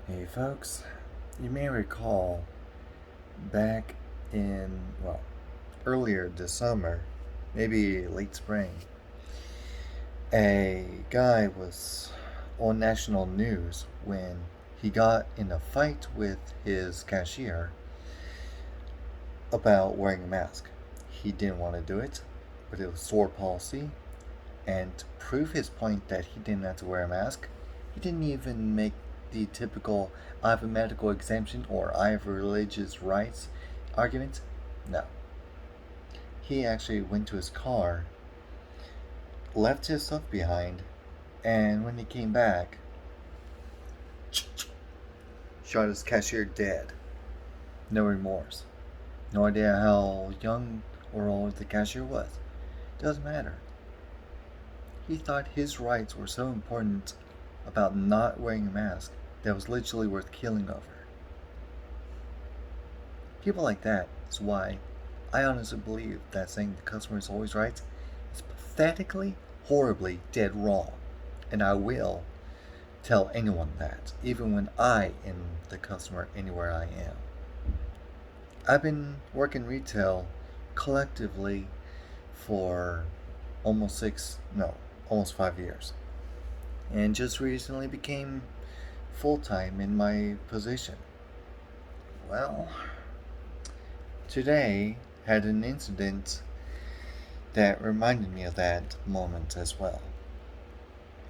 Hey folks, you may recall back in, well, earlier this summer, maybe late spring, a guy was on national news when he got in a fight with his cashier about wearing a mask. He didn't want to do it, but it was store policy, and to prove his point that he didn't have to wear a mask, he didn't even make the typical I have a medical exemption or I have religious rights argument. No. He actually went to his car, left his stuff behind, and when he came back, shot his cashier dead. No remorse. No idea how young or old the cashier was. Doesn't matter. He thought his rights were so important about not wearing a mask that was literally worth killing over. People like that is why I honestly believe that saying the customer is always right is pathetically, horribly dead wrong. And I will tell anyone that, even when I am the customer anywhere I am. I've been working retail collectively for almost almost 5 years. And just recently became full time in my position. Well, today had an incident that reminded me of that moment as well.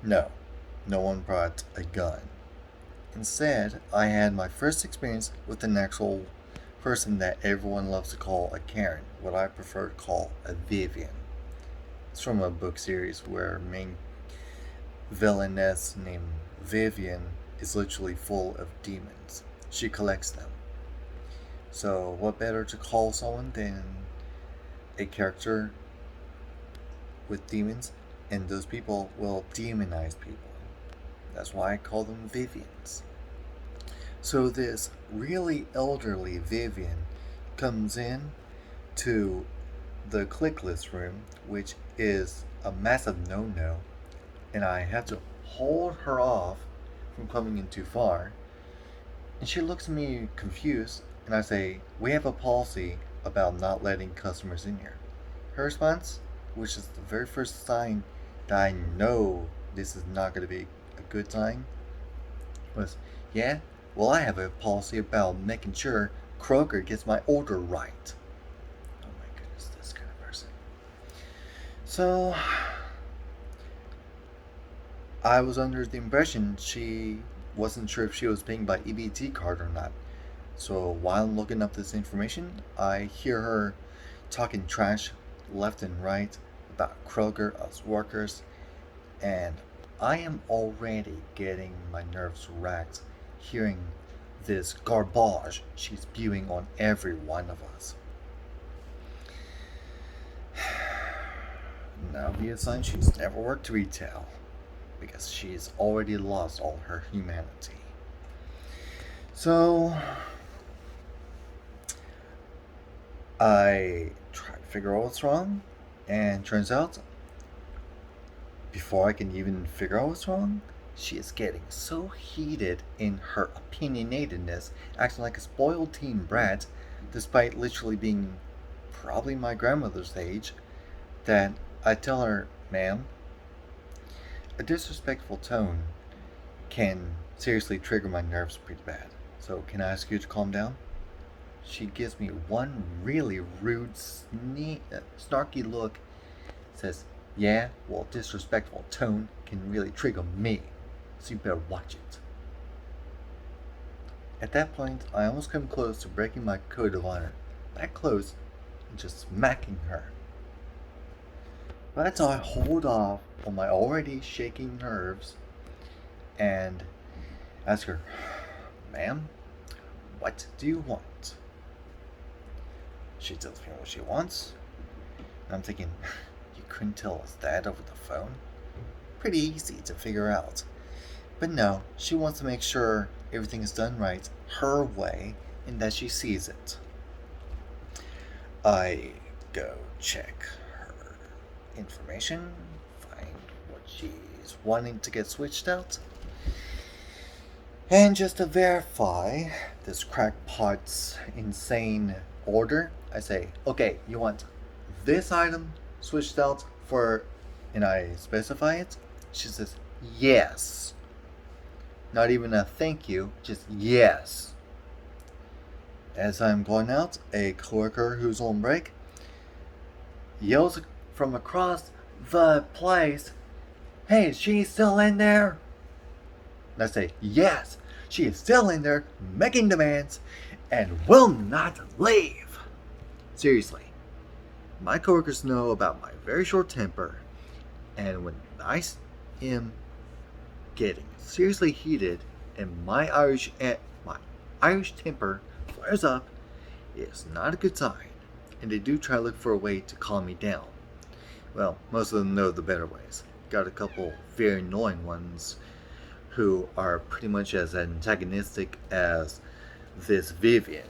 No, no one brought a gun. Instead, I had my first experience with an actual person that everyone loves to call a Karen, what I prefer to call a Vivian. It's from a book series where main villainess named Vivian is literally full of demons. She collects them. So, what better to call someone than a character with demons? And those people will demonize people. That's why I call them Vivians. So, this really elderly Vivian comes in to the click list room, which is a massive no no, and I have to hold her off from coming in too far. And she looks at me confused, and I say, "We have a policy about not letting customers in here." Her response, which is the very first sign that I know this is not going to be a good sign, was, "Yeah, well, I have a policy about making sure Kroger gets my order right." Oh my goodness, this kind of person. So, I was under the impression she wasn't sure if she was paying by EBT card or not. So while I'm looking up this information, I hear her talking trash left and right about Kroger, us workers, and I am already getting my nerves racked hearing this garbage she's spewing on every one of us. Now, via sign, she's never worked retail because she's already lost all her humanity. So, I try to figure out what's wrong, and turns out, before I can even figure out what's wrong, she is getting so heated in her opinionatedness, acting like a spoiled teen brat, despite literally being probably my grandmother's age, that I tell her, "Ma'am, a disrespectful tone can seriously trigger my nerves pretty bad. So, can I ask you to calm down?" She gives me one really rude, snarky look, says, "Yeah, well, disrespectful tone can really trigger me, so you better watch it." At that point, I almost come close to breaking my code of honor. That close, and just smacking her. But I hold off on my already shaking nerves and ask her, "Ma'am, what do you want?" She tells me what she wants. And I'm thinking, you couldn't tell us that over the phone? Pretty easy to figure out. But no, she wants to make sure everything is done right her way and that she sees it. I go check her information, find what she's wanting to get switched out, And just to verify this crackpot's insane order, I say, okay, you want this item switched out for, and I specify it? She says, yes. Not even a thank you, just yes. As I'm going out, a coworker who's on break yells from across the place, hey, is she still in there? And I say, yes, she is still in there making demands and will not leave. Seriously, my coworkers know about my very short temper, and when I am getting seriously heated and my Irish temper flares up, it's not a good sign, and they do try to look for a way to calm me down. Well, most of them know the better ways. Got a couple very annoying ones who are pretty much as antagonistic as this Vivian.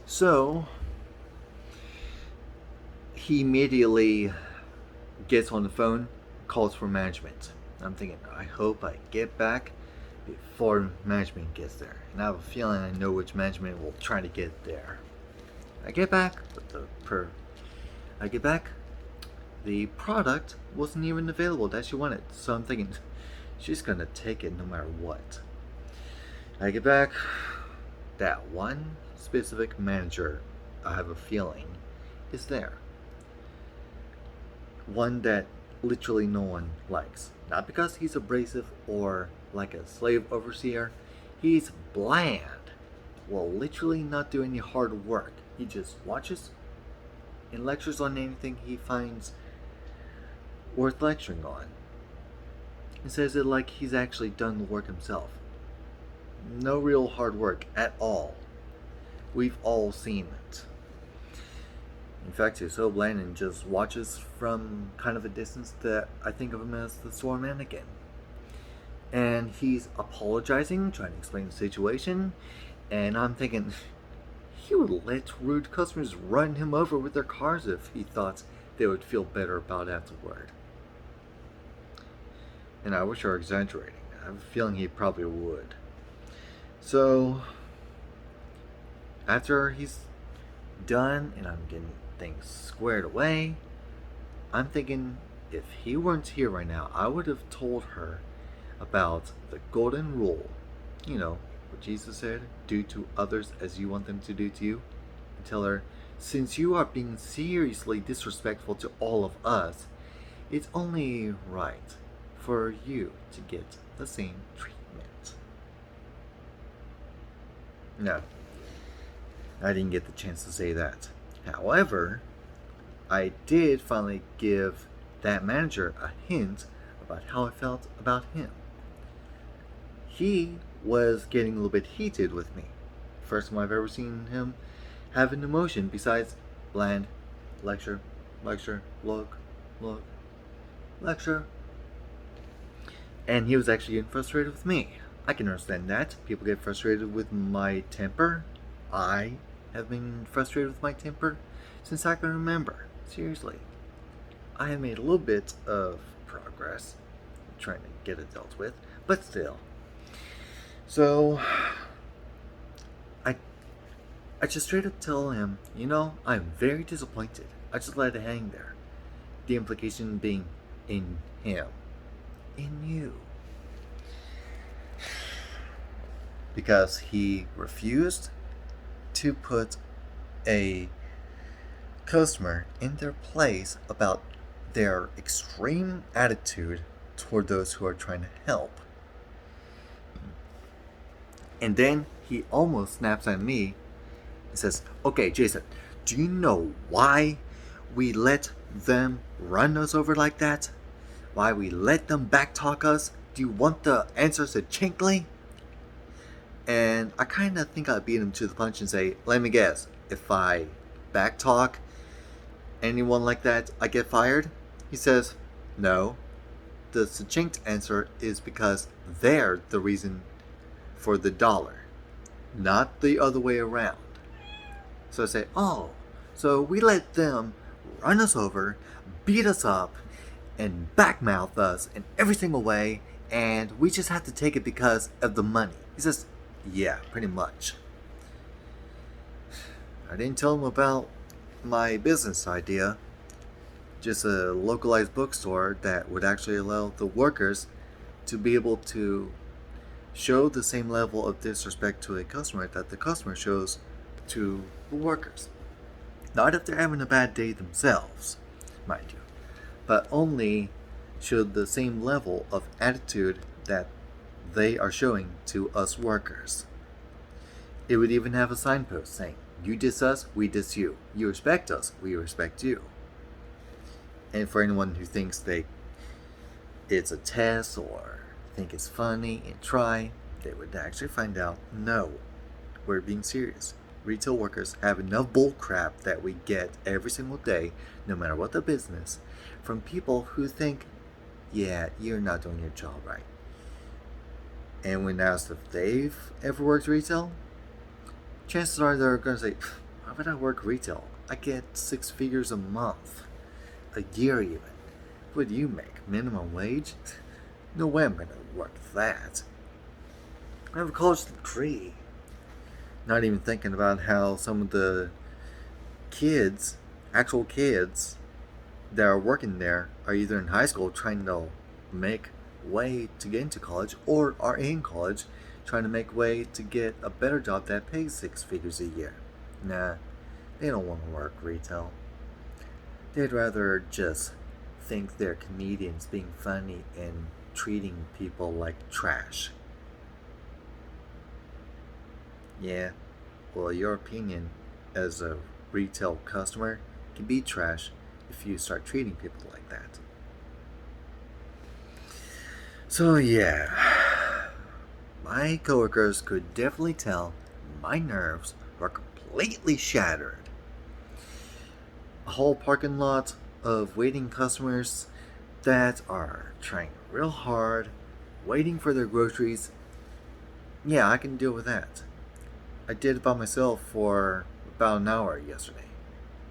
So, he immediately gets on the phone, calls for management. I'm thinking, I hope I get back before management gets there. And I have a feeling I know which management will try to get there. I get back, the product wasn't even available that she wanted. So I'm thinking, she's gonna take it no matter what. I get back, that one specific manager, I have a feeling, is there. One that literally no one likes. Not because he's abrasive or like a slave overseer. He's bland. Will literally not do any hard work. He just watches and lectures on anything he finds worth lecturing on. And says it like he's actually done the work himself. No real hard work at all. We've all seen it. In fact, he's so bland and just watches from kind of a distance that I think of him as the sore mannequin. And he's apologizing, trying to explain the situation, and I'm thinking, he would let rude customers run him over with their cars if he thought they would feel better about it afterward. And I wish I were exaggerating. I have a feeling he probably would. So, after he's done and I'm getting things squared away, I'm thinking, if he weren't here right now, I would have told her about the golden rule. You know, what Jesus said, do to others as you want them to do to you. And tell her, since you are being seriously disrespectful to all of us, it's only right for you to get the same treatment. No, I didn't get the chance to say that. However, I did finally give that manager a hint about how I felt about him. He was getting a little bit heated with me. First time I've ever seen him have an emotion besides bland, lecture, look, lecture. And he was actually getting frustrated with me. I can understand that. People get frustrated with my temper. I have been frustrated with my temper since I can remember. Seriously. I have made a little bit of progress trying to get it dealt with, but still. So, I just straight up tell him, you know, I'm very disappointed. I just let it hang there. The implication being in him. In you. Because he refused to put a customer in their place about their extreme attitude toward those who are trying to help. And then he almost snaps at me and says, okay, Jason, do you know why we let them run us over like that? Why we let them backtalk us? Do you want the answer succinctly? And I kind of think I beat him to the punch and say, let me guess, if I backtalk anyone like that, I get fired? He says, no. The succinct answer is because they're the reason for the dollar, not the other way around. So I say, oh, so we let them run us over, beat us up, and backmouth us in every single way, and we just have to take it because of the money. He says, yeah, pretty much. I didn't tell him about my business idea, just a localized bookstore that would actually allow the workers to be able to show the same level of disrespect to a customer that the customer shows to the workers. Not if they're having a bad day themselves, mind you, but only should the same level of attitude that they are showing to us workers. It would even have a signpost saying, you diss us, we diss you. You respect us, we respect you. And for anyone who thinks it's a test or think it's funny and try, they would actually find out, no, we're being serious. Retail workers have enough bull crap that we get every single day, no matter what the business, from people who think, yeah, you're not doing your job right. And when asked if they've ever worked retail, chances are they're going to say, why would I work retail? I get 6 figures a month, a year even. What do you make? Minimum wage? No way I'm going to work that. I have a college degree. Not even thinking about how some of the kids, actual kids, that are working there are either in high school trying to make way to get into college or are in college trying to make way to get a better job that pays 6 figures a year. Nah, they don't want to work retail. They'd rather just think they're comedians being funny and treating people like trash. Yeah, well, your opinion as a retail customer can be trash if you start treating people like that. So yeah, my coworkers could definitely tell my nerves were completely shattered. A whole parking lot of waiting customers that are trying real hard, waiting for their groceries. Yeah, I can deal with that. I did it by myself for about an hour yesterday.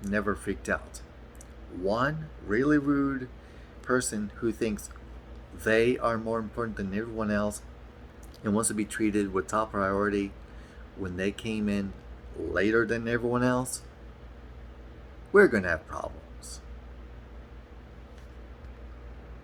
Never freaked out. One really rude person who thinks they are more important than everyone else and wants to be treated with top priority when they came in later than everyone else, we're going to have problems.